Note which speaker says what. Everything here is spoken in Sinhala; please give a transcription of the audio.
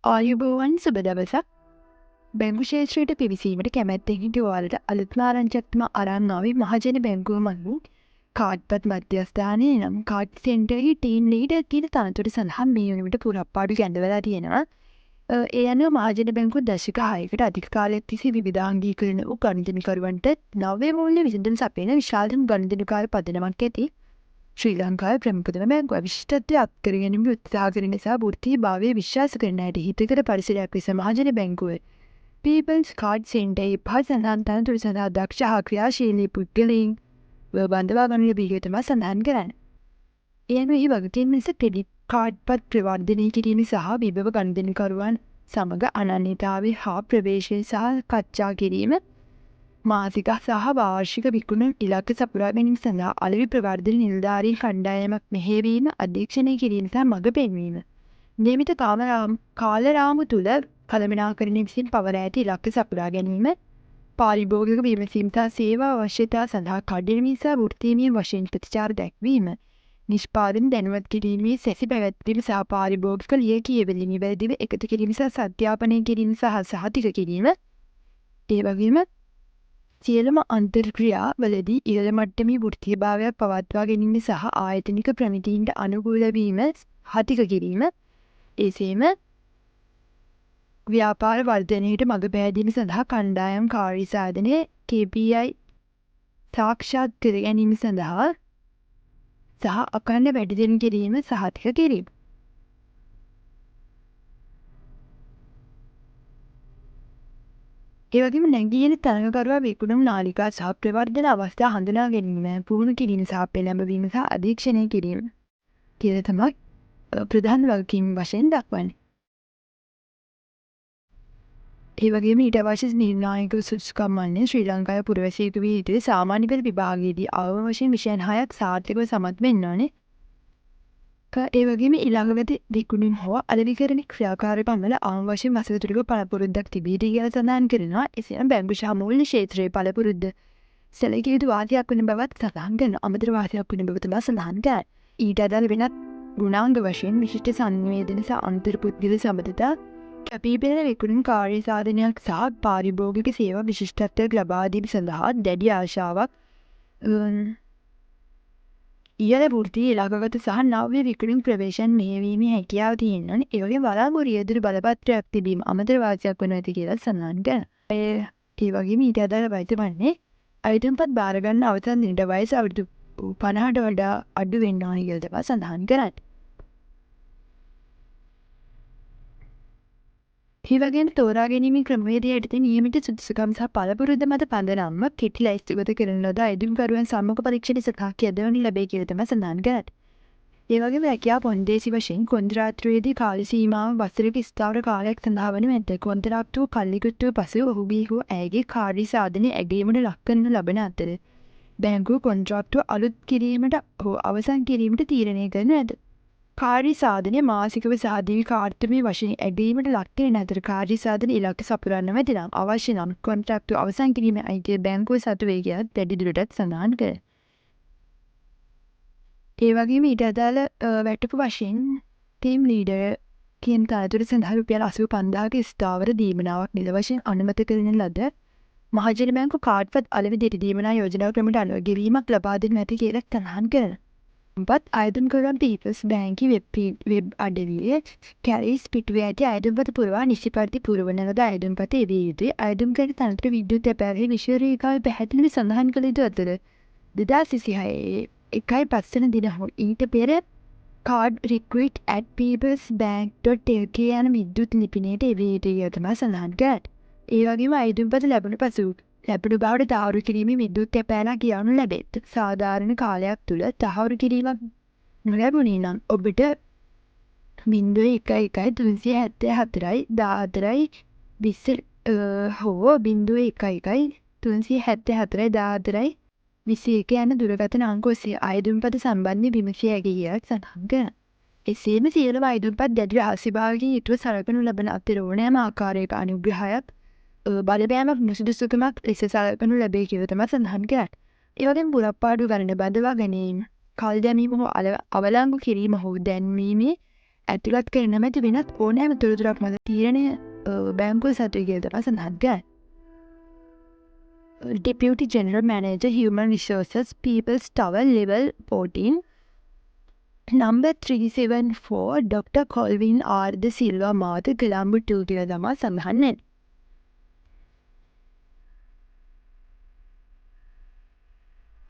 Speaker 1: ආයුබෝවන් සුබ දවසක්. බැංකු ශේත්‍රයට පිවිසීමට කැමැත්තෙන් හිටිය ඔයාලට අලුත්ම ආරංචියක් අරන් ආවේ මහජන බැංකුව මගින් කාඩ්පත් මධ්‍යස්ථානයේ නම් කාඩ් සෙන්ටරේ ටීම් ලීඩර් කියන තනතුර සඳහා මේ වනවිට පුරප්පාඩු ගැඳවලා තියෙනවා. ඒ අනුව මහජන බැංකුව දශක 6කට අධික කාලයක් තිස්සේ විවිධාංගීකරණ වූ ගනුදෙනුකරුවන්ට නව්‍ය මූල්‍ය විසඳුම් සපයන විශාලතම ගනුදෙනුකාර පදනමක් ඇති ශ්‍රී ලංකාවේ ප්‍රමුඛතම බැංකුව විශිෂ්ටත්වය අත්කර ගැනීමට උත්සාහ කරන නිසා වෘත්තීයභාවය විශ්වාස කරන ඇයට හිතකර පරිසරයක් ලෙස මහජන බැංකුව පීපල්ස් කාඩ් සෙන්ටරේ පහත සඳහන් තනතුරු සඳහා දක්ෂ හා ක්‍රියාශීලී පුද්ගලයින් බඳවා ගනු ලැබීම තමයි සඳහන් කරන්නේ. ඒ අනුව ඒ වගකීම් ලෙස ක්‍රෙඩිට් කාඩ්පත් ප්‍රවර්ධනය කිරීම සහ විභව ගනුදෙනුකරුවන් සමග අනන්‍යතාවය හා ප්‍රවේශය සහ කච්ඡා කිරීම මාසික සහ වාර්ෂික විකුණුම් ඉලක්ක සපුරා ගැනීම සඳහා අලෙවි ප්‍රවර්ධන නිලධාරී කණ්ඩායමක් මෙහෙයවීම අධීක්ෂණය කිරීම සහ මඟ පෙන්වීම. නියමිත කාලරාමු තුළ කළමනාකරණය විසින් පවර ඇති ඉලක්ක සපුරා ගැනීම පාරිභෝගික විමසීම් සහ සේවා අවශ්‍යතා සඳහා කඩිනමින් සහ වෘත්තීය වශයෙන් ප්‍රතිචාර දැක්වීම. නිෂ්පාදන දැනුවත් කිරීමේ සැසි පැවැත්වීම සහ පාරිභෝගික ලිය කියවල නිවැරදිව එකතු කිරීම සහ සත්‍යාපනය කිරීම සහ සහතික කිරීම. ඒ වගේම සියලුම අන්තර්ක්‍රියා වලදී ඉහළ මට්ටමේ වෘත්තීයභාවයක් පවත්වා ගැනීම සහ ආයතනික ප්‍රමිතීන්ට අනුකූල වීම හතික කිරීම. එසේම ව්‍යාපාර වර්ධනයට මඟ පෑදීම සඳහා කණ්ඩායම් කාර්ය සාධනය KPI සාක්ෂාත් කර ගැනීම සඳහා සහ අකණ්ඩ වැඩිදියුණු කිරීම සහතික කිරීම. ඒ වගේම නැගීන තරඟකරුවා විකුණුම් නාලිකා සහ ප්‍රවර්ධන අවස්ථා හඳුනා ගැනීම, පුහුණු කිරීම සහ පෙළඹවීම සහ අධීක්ෂණය කිරීම කියලා තමයි ප්‍රධාන වගකීම් වශයෙන් දක්වන්නේ. ඒ වගේම ඊට අවශ්‍ය නිර්ණායක සුසුකම් වන්නේ ශ්‍රී ලංකාවේ පුරවැසියෙකු වී සිටි සාමාන්‍ය පෙළ විභාගයේදී අවම වශයෙන් විෂයන් 6ක් සාර්ථකව සමත් වෙන්න ඕනේ. ඒ වගේම ඊළඟට විකුණුම් හෝ අලෙවිකරණ ක්‍රියාකාරකම් වල අවම වශයෙන් වසරතුලික පළපුරුද්දක් තිබීදී කියලා සඳහන් කරනවා. එසේම බැංකු සහ මූල්‍ය ක්ෂේත්‍රයේ පළපුරුද්ද සැලකිය යුතු වාසියක් වන බවත් සඳහන් කරනවා. අමතර වාසියක් වන බව තමයි සඳහන් කරන්නේ. ඊට අදාළ වෙනත් ගුණාංග වශයෙන් විශිෂ්ට සංවේදන සහ අන්තර්පුද්ගල සම්බන්ධතා කැපී පෙනෙන විකුණුම් කාර්ය සාධනයක් සහ පාරිභෝගික සේවා විශිෂ්ටත්වයක් ලබා දීම සඳහා දැඩි ආශාවක් ඉහළ වෘත්තීය ඉලක්කගත සහ නව්‍ය විකුණුම් ප්‍රවේශම් මෙහෙයවීමේ හැකියාව තියෙනවනේ. ඒ වගේම බලාපොරොත්තු රියදුරු බලපත්‍රයක් තිබීම අමතර වාසියක් වෙනවා ඇති කියලා සඳහන් කරනවා. ඒ වගේම ඊට අදාළ වයිත වන්නේ අයිතම්පත් බාර ගන්න අවසන් දිනට වයස අවුරුදු 50ට වඩා අඩු වෙන්න ඕනේ කියලා තමයි සඳහන් කරන්නේ. ඒ වගේම තෝරා ගැනීමේ ක්‍රමවේදය යටතේ නියමිත සුදුසුකම් සහ පළපුරුද්ද මත පදනම්ව කෙටි ලැයිස්තුගත කරන ලද අයදුම්කරුවන් සම්මුඛ පරීක්ෂණ සඳහා යොදවනු ලැබේ කියලා තමයි සඳහන් කරන්නේ. ඒ වගේම රැකියා පොන්දේසි වශයෙන් කොන්ත්‍රාත්තුවේදී කාල සීමාව වසරක ස්ථාවර කාලයක් සඳහා වනු ඇත. කොන්ත්‍රාත්තුව කල්ලිකුත්තුව පසු ඔහුගේ හෝ ඇයගේ කාර්ය සාධනය ඇගීමට ලක් කරනු ලබන අතර බැංකුව කොන්ත්‍රාත්තුව අලුත් කිරීමට හෝ අවසන් කිරීමට තීරණය කරනු ඇත. කාර්ය සාධනය මාසිකව සහ දිවි කාර්යමය වශයෙන් ඇගීමට ලක් කරන අතර කාර්ය සාධන ඉලක්ක සපුරන්න මැති නම් අවශ්‍ය නම් කොන්ත්‍රාත්තුව අවසන් කිරීමේ අයිතිය බැංකුව සතු වේ කියලත් වැඩි දුරටත් සඳහන් කරයි. ඒ වගේම ඊට අදාළ වැටුපු වශයෙන් ටීම් ලීඩර් කියන තනතුර සඳහා රුපියල් 85000ක ස්ථාවර දීමනාවක් නිල වශයෙන් අනුමත කරන ලද මහජන බැංකු කාඩ්පත් අලෙවි දෙට දීමනා යෝජනා ක්‍රමයට අනුව ගෙවීමක් ලබා දෙනු ඇති කියලා සඳහන් කරනවා. අයදුම්කරුවන් පීපල්ස් බැංකුවේ වෙබ් අඩවියේ කැරිස් පිටුවේ ඇති අයදුම්පත පුරවා නිසි පරිදි පුරවන ලද අයදුම්පත එවිය යුතුයි. අයදුම්කරණ තනතුර විද්‍යුත් අපෑරේ විශ්ව රේඛාවේ පැහැදිලිව සඳහන් කළ යුතු අතර 2026 1/5 දින හෝ ඊට පෙර card recruit@peoplesbank.lk යන විද්‍යුත් ලිපිනයට එවිය යුතුයි කියලා තමයි සඳහන් කරන්නේ. ඒ වගේම අයදුම්පත ලැබුණු පසු ලැබුණු බවට තහවුරු කිරීමේ විද්‍යුත් අපෑලා කියවනු ලැබෙත්. සාධාරණ කාලයක් තුළ තහවුරු කිරීමක් නොලැබුණේ නම් ඔබට 011 හෝ 011 යන දුරකථන අංක ඔස්සේ අයදුම්පත සම්බන්ධ විමසිය හැකි කියලා සඳහන් කරනවා. එසේම සියලුම අයදුම්පත් දැඩි රහස්‍යභාවයකින් යුතුව සලකනු ලබන අතර ඕනෑම ආකාරයක අනුග්‍රහයක් බලපෑමක් නුසුදුසුකමක් ලෙස සලකනු ලැබේ කියලා තමයි සඳහන් කරන්නේ. ඒ වගේම පුරප්පාඩු ගණන බඳවා ගැනීම, කල් දැමීම හෝ අවලංගු කිරීම හෝ දැන්වීමේ ඇතුළත් කර නැමැති වෙනත් ඕනෑම තොරතුරක් මත තීරණය බැංකුව සතුයි කියලා තමයි සඳහන් කරන්නේ. Deputy General Manager Human Resources People's Tower Level 14 Number 374 Dr. Colvin R. The Silva Martha Colombo 2 කියලා තමයි සඳහන් වෙන්නේ.